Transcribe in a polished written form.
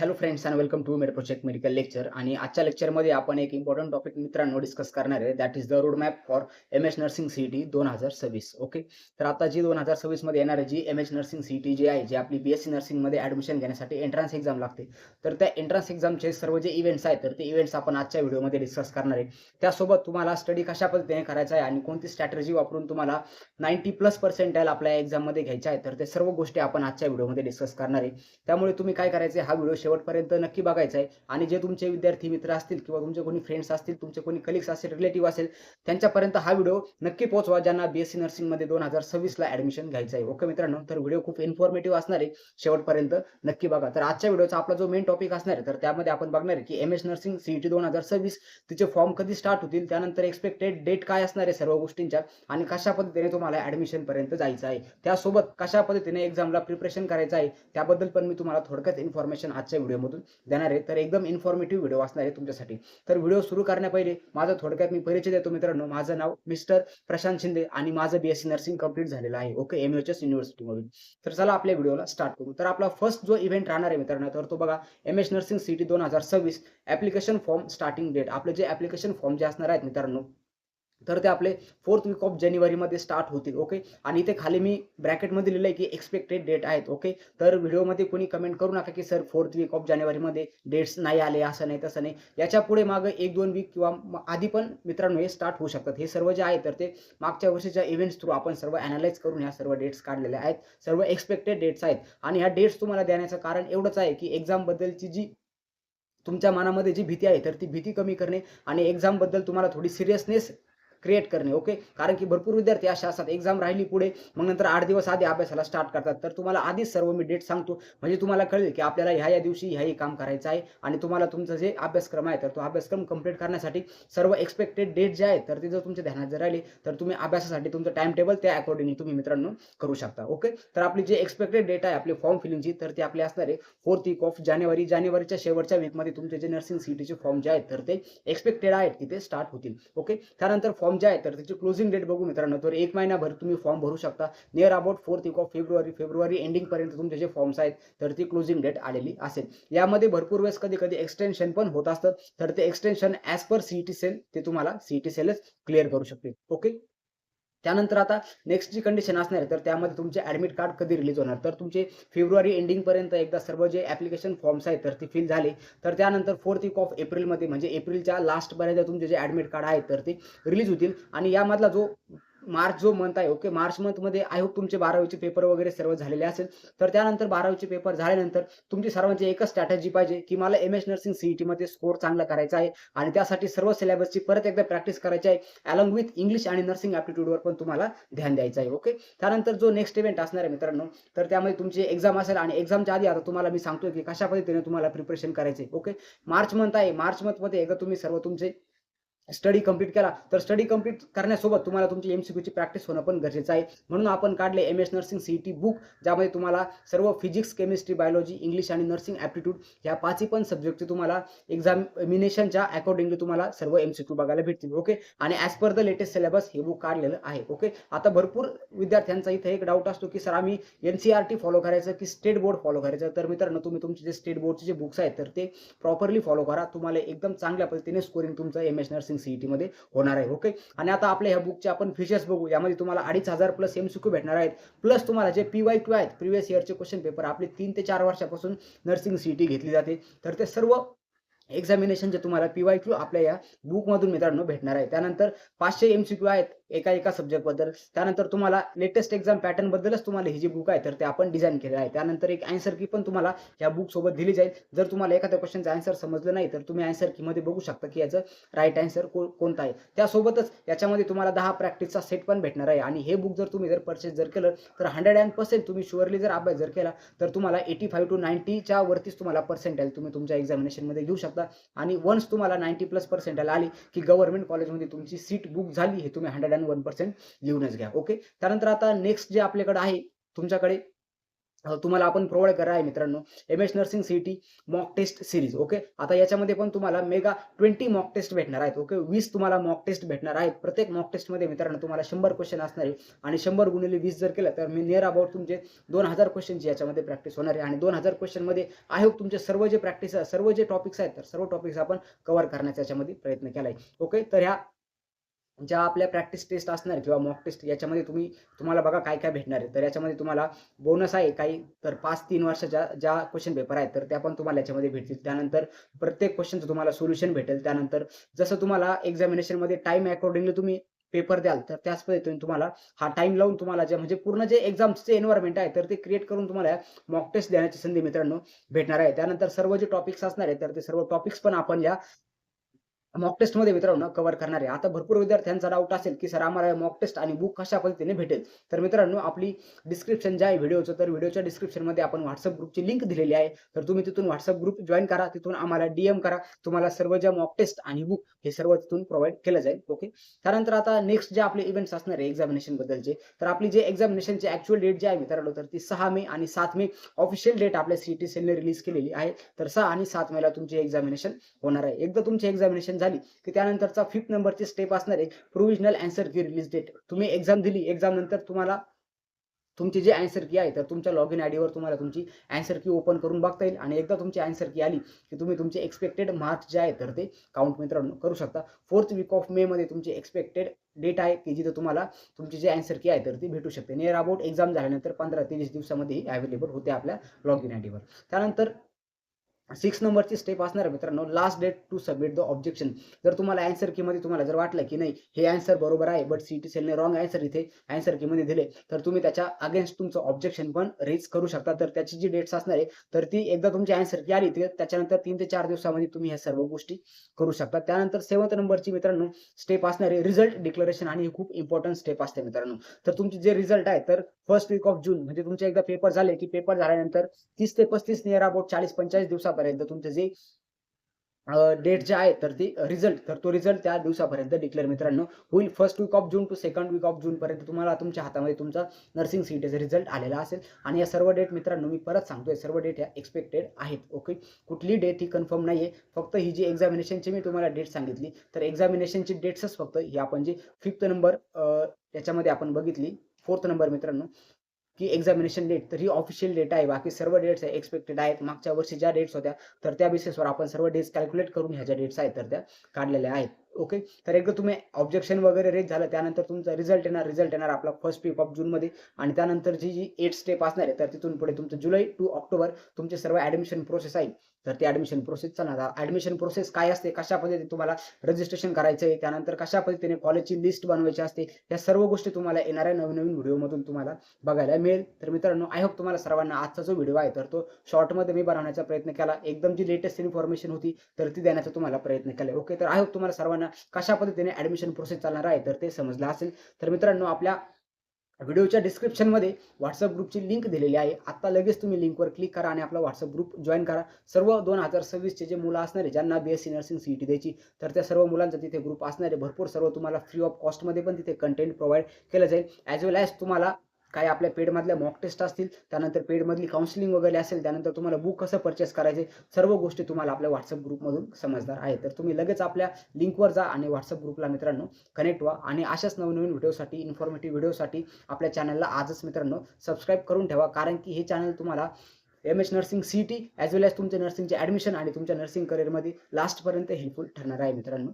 Hello friends and welcome to med project medical lecture. आणि आजच्या लेक्चरमध्ये आपण एक इम्पॉर्टंट टॉपिक मित्रांनो डिस्कस करणार आहे. That is the road map for MH. Nursing CET 2026. Okay, तर आता जी 2026 मध्ये येणार आहे जी एम.एच. नर्सिंग सीईटी जी आहे, जी आपली बीएससी नर्सिंग मध्ये ऍडमिशन घेण्यासाठी एंट्रन्स एक्झाम लागते. तर त्या एंट्रन्स एक्झामचे सर्व जे इव्हेंट्स आहेत तर ते इव्हेंट्स आपण आजच्या व्हिडिओमध्ये डिस्कस करणार आहे. त्यासोबत तुम्हाला स्टडी कशा पद्धतीने करायचा आहे आणि कोणती स्ट्रॅटेजी वापरून तुम्हाला 90+ आपल्या एक्झाममध्ये घ्यायच्या आहे, तर ते सर्व गोष्टी आपण आजच्या व्हिडिओमध्ये डिस्कस करणार आहे. त्यामुळे तुम्ही काय करायचे, हा व्हिडिओ शेवटपर्यंत नक्की बघायचा आहे आणि जे तुमचे विद्यार्थी मित्र असतील किंवा तुमचे कोणी फ्रेंड्स असतील, तुमचे कोणी कलिग्स असतील, रिलेटिव्ह असेल, त्यांच्यापर्यंत हा व्हिडिओ नक्की पोहोचवा ज्यांना बीएससी नर्सिंग मध्ये 2026 ला ऍडमिशन घ्यायचं आहे. ओके मित्रांनो, तर व्हिडिओ खूप इन्फॉर्मेटिव्ह असणार आहे, शेवटपर्यंत नक्की बघा. तर आजच्या व्हिडिओचा आपला जो मेन टॉपिक असणार आहे तर त्यामध्ये आपण बघणार आहे की एमएच नर्सिंग सीईटी 2026 तिचे फॉर्म कधी स्टार्ट होतील, त्यानंतर एक्सपेक्टेड डेट काय असणार आहे सर्व गोष्टींच्या, आणि कशा पद्धतीने तुम्हाला ऍडमिशन पर्यंत जायचं आहे, त्यासोबत कशा पद्धतीने एक्झामला प्रिपरेशन करायचं आहे त्याबद्दल पण मी तुम्हाला थोडक्यात इन्फॉर्मेशन आजच्या व्हिडिओमधून देणार आहे. तर एकदम इन्फॉर्मेटिव्ह व्हिडिओ असणार आहे तुमच्यासाठी. तर व्हिडिओ सुरू करण्यापहिले माझा थोडक्यात मी परिचय देतो मित्रांनो. माझं नाव मिस्टर प्रशांत शिंदे आणि माझं बीएससी नर्सिंग कंप्लीट झालेलं आहे. ओके, एमयूएचएस युनिव्हर्सिटीमधून. तर चला आपल्या व्हिडिओला स्टार्ट करू. तर आपला फर्स्ट जो इव्हेंट राहणार आहे मित्रांनो, तर तो बघा MH nursing CET 2026 application form starting date. आपले जे ऍप्लिकेशन फॉर्म जे असणार आहेत मित्रांनो, तर ते आपले 4th वीक ऑफ जानेवारीमध्ये स्टार्ट होतील. ओके, आणि इथे खाली मी ब्रॅकेटमध्ये लिहिलंय की एक्सपेक्टेड डेट आहेत. ओके, तर व्हिडिओमध्ये कोणी कमेंट करू नका की सर 4th वीक ऑफ जानेवारीमध्ये डेट्स नाही आले, असं नाही तसं नाही. याच्या पुढे मागे 1-2 वीक किंवा आधी पण मित्रांनो हे स्टार्ट होऊ शकतात. हे सर्व जे आहे तर ते मागच्या वर्षीच्या इव्हेंट्स थ्रू आपण सर्व अॅनालाइज करून ह्या सर्व डेट्स काढलेल्या आहेत. सर्व एक्सपेक्टेड डेट्स आहेत आणि ह्या डेट्स तुम्हाला देण्याचं कारण एवढंच आहे की एक्झाम बद्दलची जी तुमच्या मनामध्ये जी भीती आहे तर ती भीती कमी करणे आणि एक्झाम बद्दल तुम्हाला थोडी सिरियसनेस क्रिएट करणे. ओके, कारण की भरपूर विद्यार्थी असे असतात, एक्झाम राहिली पुढे, मग नंतर 8 दिवस आधी अभ्यासाला स्टार्ट करतात. तर तुम्हाला आधीच सर्व मी डेट सांगतो, म्हणजे तुम्हाला कळेल की आपल्याला ह्या दिवशी ह्याही काम करायचं आहे आणि तुम्हाला तुमचं जे अभ्यासक्रम आहे तर तो अभ्यासक्रम कंप्लीट करण्यासाठी सर्व एक्सपेक्टेड डेट जे आहेत तर ते जर तुमच्या ध्यानात जर राहिले तर तुम्ही अभ्यासासाठी तुमचं टाइम टेबल त्या अकॉर्डिंगली तुम्ही मित्रांनो करू शकता. ओके, तर आपली जे एक्सपेक्टेड डेट आहे आपली फॉर्म फिलिंगची तर ती आपली असणार आहे 4th वीक ऑफ जानेवारी. जानेवारीच्या शेवटच्या वीकमध्ये तुमचे जे नर्सिंग सीईटीचे फॉर्म जे आहेत तर ते एक्सपेक्टेड आहेत की ते स्टार्ट होतील. ओके, त्यानंतर फॉर्म जे आहे तर त्याची क्लोजिंग डेट बघू मित्रांनो, तर 1 महिनाभर तुम्ही फॉर्म भरू शकता. Near about 4th week of February ending पर्यंत तुमचे जे फॉर्म्स आहेत तर ती क्लोजिंग डेट आलेली असेल. यामध्ये भरपूर वेळेस कधी कधी एक्सटेन्शन पण होत असतं, तर ते extension as per CET cell ते तुम्हाला सीईटी सेलच क्लिअर करू शकते. ओके, त्यानंतर आता नेक्स्ट जी कंडिशन असणार आहे तर त्यामध्ये तुमचे ऍडमिट कार्ड कधी रिलीज होणार, तर तुमचे फेब्रुवारी एंडिंग पर्यंत एकदा सर्व जे ऍप्लिकेशन फॉर्म्स आहेत तर ते फिल झाले तर त्यानंतर 4th वीक ऑफ एप्रिलमध्ये म्हणजे एप्रिलच्या लास्ट पर्यंत तुमचे जे ऍडमिट कार्ड आहेत तर ते रिलीज होतील. आणि यामधला जो मार्च जो मंथ आहे, ओके, मार्च मंथ मध्ये आय होप तुमचे 12वीचे पेपर वगैरे सर्व झालेले असेल. तर त्यानंतर 12वीचे पेपर झाल्यानंतर तुमची सर्वांची एकच स्ट्रॅटेजी पाहिजे की मला एमएच नर्सिंग सीईटी मध्ये स्कोर चांगला करायचा आहे आणि त्यासाठी सर्व सिलेबसची परत एकदा प्रॅक्टिस करायची आहे. अलॉंग विथ इंग्लिश आणि नर्सिंग ॲप्टिट्यूडवर पण तुम्हाला ध्यान द्यायचं आहे. ओके, त्यानंतर जो नेक्स्ट इव्हेंट असणार आहे मित्रांनो, तर त्यामध्ये तुमची एक्झाम असेल आणि एक्झामच्या आधी आता तुम्हाला मी सांगतोय की कशा पद्धतीने तुम्हाला प्रिपरेशन करायचे. ओके, मार्च मंथ आहे, मार्च मंथ मध्ये एकदा तुम्ही सर्व तुमचे स्टडी कंप्लीट केला तर स्टडी कंप्लीट करण्यासोबत तुम्हाला तुमची एमसीक्यूची प्रॅक्टिस होणं पण गरजेचं आहे. म्हणून आपण काढले एमएच नर्सिंग सीईटी बुक, ज्यामध्ये तुम्हाला सर्व फिजिक्स, केमिस्ट्री, बायोलॉजी, इंग्लिश आणि नर्सिंग ॲप्टिट्यूड या 5ही पण सब्जेक्टचे तुम्हाला एक्झामिनेशनच्या अकॉर्डिंगली तुम्हाला सर्व एमसीक्यू बघायला भेटतील. ओके, आणि as per the latest syllabus हे बुक काढलेलं आहे. ओके, आता भरपूर विद्यार्थ्यांचा इथे एक डाऊट असतो की सर आम्ही एनसीईआरटी फॉलो करायचं की स्टेट बोर्ड फॉलो करायचं. तर मित्रांनो, तुम्ही तुमचे जे स्टेट बोर्डचे जे बुक्स आहेत तर ते प्रॉपरली फॉलो करा. तुम्हाला एकदम चांगल्या पद्धतीने स्कोरिंग तुमचं एमएच नर्सिंग सीईटी मध्ये होणार आहे. ओके, आणि आता आपल्या ह्या बुकचे आपण फीचर्स बघू. यामध्ये तुम्हाला 2500 प्लस एमसीक्यू भेटणार आहेत, प्लस तुम्हाला जे पीवायक्यू आहेत प्रिव्हियस इयरचे क्वेश्चन पेपर आपले 3 ते 4 वर्षापासून नर्सिंग सीईटी घेतली जाते तर ते सर्व एक्झामिनेशनचे तुम्हाला पीवायक्यू आपल्या या बुकमधून मित्रांनो भेटणार आहे. त्यानंतर 500 एमसीक्यू आहेत एका सब्जेक्ट बद्दल. त्यानंतर तुम्हाला लेटेस्ट एक्झाम पॅटर्न बद्दलच तुम्हाला ही जी बुक आहे तर ते आपण डिझाईन केलेलं आहे. त्यानंतर एक आन्सर की पण तुम्हाला या बुक सोबत दिली जाईल. जर तुम्हाला एखाद्या क्वेश्चनचं आन्सर समजलं नाही तर तुम्ही आन्सर की मध्ये बघू शकता की याचं राईट आन्सर कोणता आहे. त्यासोबतच याच्यामध्ये तुम्हाला 10 प्रॅक्टिसचा सेट पण भेटणार आहे. आणि हे बुक जर तुम्ही परचेस जर केलं तर 100% तुम्ही शुअरली जर अभ्यास जर केला तर तुम्हाला 85 to 90 च्या वरतीच तुम्हाला पर्सेंटाईल तुम्ही तुमच्या एक्झामिनेशनमध्ये घेऊ शकता. आणि वन्स तुम्हाला 90+ पर्सेंटाईल आली की गव्हर्नमेंट कॉलेजमध्ये तुमची सीट बुक झाली हे तुम्ही 101% लिहूनच घ्या. ओके, त्यानंतर आता नेक्स्ट जे आपल्याकडे आहे तुमच्याकडे तुम्हाला आपण प्रोव्हाइड करणार आहे मित्रांनो MH nursing CET mock test series. Okay. आता याच्यामध्ये पण तुम्हाला मेगा 20 मॉक टेस्ट भेटणार आहेत. ओके. 20 तुम्हाला मॉक टेस्ट भेटणार आहेत. प्रत्येक मॉक टेस्टमध्ये मित्रांनो तुम्हाला 100 क्वेश्चन असणार आहे आणि 100 गुणिले 20 जर केलं तर मी नियर अबाउट तुमचे 2000 क्वेश्चनची याच्यामध्ये प्रॅक्टिस होणार आहे आणि 2000 क्वेश्चनमध्ये आय होप तुमचे सर्व जे प्रॅक्टिस सर्व जे टॉपिक्स आहेत तर सर्व टॉपिक्स आपण कव्हर करण्याचा याच्यामध्ये प्रयत्न केला आहे. ओके. तर ह्या ज्या आपल्या प्रॅक्टिस टेस्ट असणार किंवा मॉक टेस्ट याच्यामध्ये तुम्हाला बघा काय-काय भेटणार आहे. तर याच्यामध्ये तुम्हाला बोनस आहे काही तर 5-3 वर्षाच्या ज्या क्वेश्चन पेपर आहेत तर त्या पण तुम्हाला याच्यामध्ये भेटतील. त्यानंतर प्रत्येक क्वेश्चनचं तुम्हाला सोल्युशन भेटेल. त्यानंतर जसं तुम्हाला एक्झामिनेशनमध्ये टाईम अकॉर्डिंगली तुम्ही पेपर द्याल तर त्याच पद्धतीने तुम्हाला हा टाईम लावून तुम्हाला जे म्हणजे पूर्ण जे एक्झामचे एन्व्हायर्नमेंट आहे तर ते क्रिएट करून तुम्हाला मॉक टेस्ट देण्याची संधी मित्रांनो भेटणार आहे. त्यानंतर सर्व जे टॉपिक्स असणार आहेत तर ते सर्व टॉपिक्स पण आपण या मॉक टेस्टमध्ये मित्रांनो कव्हर करणार आहे. आता भरपूर विद्यार्थ्यांचा डाऊट असेल, की सर आम्हाला मॉक टेस्ट आणि बुक कशा पद्धतीने भेटेल? तर मित्रांनो आपली डिस्क्रिप्शन जे आहे व्हिडिओचं, तर व्हिडिओच्या डिस्क्रिप्शनमध्ये आपण WhatsApp ग्रुपची लिंक दिलेली आहे. तर तुम्ही तिथून WhatsApp ग्रुप जॉइन करा. तिथून आम्हाला DM करा. तुम्हाला सर्व ज्या मॉक टेस्ट आणि बुक हे सर्व तिथून प्रोव्हाईड केलं जाईल. ओके. त्यानंतर आता नेक्स्ट जे आपले इव्हेंट्स असणार आहे एक्झामिनेशन बद्दलचे, तर आपली जे एक्झामिनेशनची ॲक्चुअल डेट जी आहे मित्रांनो, तर ती 6 मे आणि 7 मे ऑफिशियल डेट आपल्या सीईटी सेलने रिलीज केलेली आहे. तर 6 आणि 7 मेला तुमची एक्झामिनेशन होणार आहे. एकदा तुमची एक्झामिनेशन झाली, की त्यानंतरचा 5th नंबरची स्टेप असणार आहे प्रोव्हिजनल आन्सर की रिलीज डेट. तुम्ही एक्झाम दिली, एक्झाम नंतर तुम्हाला तुमची जी आन्सर की आहे तर तुमच्या लॉगिन आयडीवर तुम्हाला तुमची आन्सर की ओपन करून बघता येईल आणि एकदा तुमची आन्सर की आली, की तुम्ही तुमचे एक्सपेक्टेड मार्क्स जे आहेत तर ते काउंट मित्रांनो करू शकता. 4th वीक ऑफ मे मध्ये तुमची एक्सपेक्टेड डेट आहे, की जिथे तुम्हाला तुमची जी आन्सर की आहे तर ती भेटू शकते. नियर अबाउट एक्झाम झाल्यानंतर 15 ते 20 दिवसामध्ये ही अवेलेबल होते आपल्या लॉगिन आयडीवर. त्यानंतर 6 नंबरची स्टेप असणार आहे मित्रांनो last date to submit the objection. जर तुम्हाला आन्सर कीमध्ये तुम्हाला जर वाटलं की नाही हे आन्सर बरोबर आहे बट सीईटी सेलने रॉंग आन्सर इथे आन्सर कीमध्ये दिले तर तुम्ही त्याच्या अगेन्स्ट तुमचं ऑब्जेक्शन पण रेज करू शकता. तर त्याची जी डेट्स असणार आहे तर ती एकदा तुमची आन्सर की आली त्याच्यानंतर 3 ते 4 दिवसामध्ये तुम्ही ह्या सर्व गोष्टी करू शकता. त्यानंतर 7th नंबरची मित्रांनो स्टेप असणार आहे रिझल्ट डिक्लेरेशन आणि ही खूप इम्पॉर्टंट स्टेप असते मित्रांनो. तर तुमचे जे रिझल्ट आहे तर फर्स्ट वीक ऑफ जून म्हणजे तुमचे एकदा पेपर झाले की पेपर झाल्यानंतर 30 ते 35 नियर अबाउट 40-45 दिवसापर्यंत तुमचे जे डेट जे आहे तर ती रिझल्ट तर तो रिझल्ट त्या दिवसापर्यंत डिक्लेअर मित्रांनो होईल. First week of June to second week of जूनपर्यंत तुम्हाला तुमच्या हातामध्ये तुमचा नर्सिंग सीईटीचा रिझल्ट आलेला असेल आणि या सर्व डेट मित्रांनो मी परत सांगतोय सर्व डेट या एक्सपेक्टेड आहेत. ओके. कुठली डेट ही कन्फर्म नाहीये. फक्त ही जी एक्झामिनेशनची मी तुम्हाला डेट सांगितली तर एक्झामिनेशनची डेट्सच फक्त ही आपण जी 5th नंबर याच्यामध्ये आपण बघितली 4th नंबर मित्रांनो की एक्झामिनेशन डेट तर ही ऑफिशियल डेट आहे. बाकी सर्व डेट्स एक्सपेक्टेड आहेत. मागच्या वर्षी ज्या डेट्स होत्या तर त्या बेसिसवर आपण सर्व डेट्स कॅल्क्युलेट करून ह्या ज्या डेट्स आहेत तर त्या काढलेल्या आहेत. ओके. तर एकदा तुम्ही ऑब्जेक्शन वगैरे रेज झालं त्यानंतर तुमचा रिझल्ट येणार आपला फर्स्ट वीक ऑफ जूनमध्ये आणि त्यानंतर जी 8 स्टेप असणार आहे तर तिथून पुढे तुमचं जुलै टू ऑक्टोबर तुमचे सर्व ॲडमिशन प्रोसेस आहे. तर ती ॲडमिशन प्रोसेस चालणार. ॲडमिशन प्रोसेस काय असते, कशा पद्धतीने तुम्हाला रजिस्ट्रेशन करायचं आहे, त्यानंतर कशा पद्धतीने कॉलेजची लिस्ट बनवायची असते, या सर्व गोष्टी तुम्हाला येणाऱ्या नवीन व्हिडिओमधून तुम्हाला बघायला मिळेल. तर मित्रांनो आय होप तुम्हाला सर्वांना आजचा जो व्हिडिओ आहे तर तो शॉर्टमध्ये मी बनवण्याचा प्रयत्न केला. एकदम जी लेटेस्ट इन्फॉर्मेशन होती तर ती देण्याचा तुम्हाला प्रयत्न केला. ओके. तर आय होप तुम्हाला सर्वांना कशा पद्धतीने ॲडमिशन प्रोसेस चालणार आहे तर ते समजलं असेल. तर मित्रांनो आपल्या व्हिडिओच्या डिस्क्रिप्शनमध्ये WhatsApp ग्रुपची लिंक दिलेली आहे. आता लगेच तुम्ही लिंकवर क्लिक करा आणि आपला WhatsApp ग्रुप जॉइन करा. सर्व 2026 चे जे मुलं असणार आहे ज्यांना BSc नर्सिंग सीईटी द्यायची तर त्या सर्व मुलांचा तिथे ग्रुप असणार आहे. भरपूर सर्व तुम्हाला फ्री ऑफ कॉस्टमध्ये पण तिथे कंटेंट प्रोव्हाईड केलं जाईल. ॲज वेल ॲज तुम्हाला काय आपल्या पेडमधल्या मॉक टेस्ट असतील, त्यानंतर पेडमधली काउन्सिलिंग वगैरे असेल, त्यानंतर तुम्हाला बुक कसं परचेस करायचे सर्व गोष्टी तुम्हाला आपल्या WhatsApp ग्रुपमधून समजणार आहे. तर तुम्ही लगेच आपल्या लिंकवर जा आणि WhatsApp ग्रुपला मित्रांनो कनेक्ट व्हा आणि अशाच नवनवीन व्हिडिओसाठी इन्फॉर्मेटिव्ह व्हिडिओसाठी आपल्या चॅनलला आजच मित्रांनो सबस्क्राईब करून ठेवा. कारण की हे चॅनल तुम्हाला एम-एच नर्सिंग सीईटी ॲज वेल ॲज तुमच्या नर्सिंगचे ॲडमिशन आणि तुमच्या नर्सिंग करिअरमध्ये लास्टपर्यंत हेल्पफुल ठरणार आहे मित्रांनो.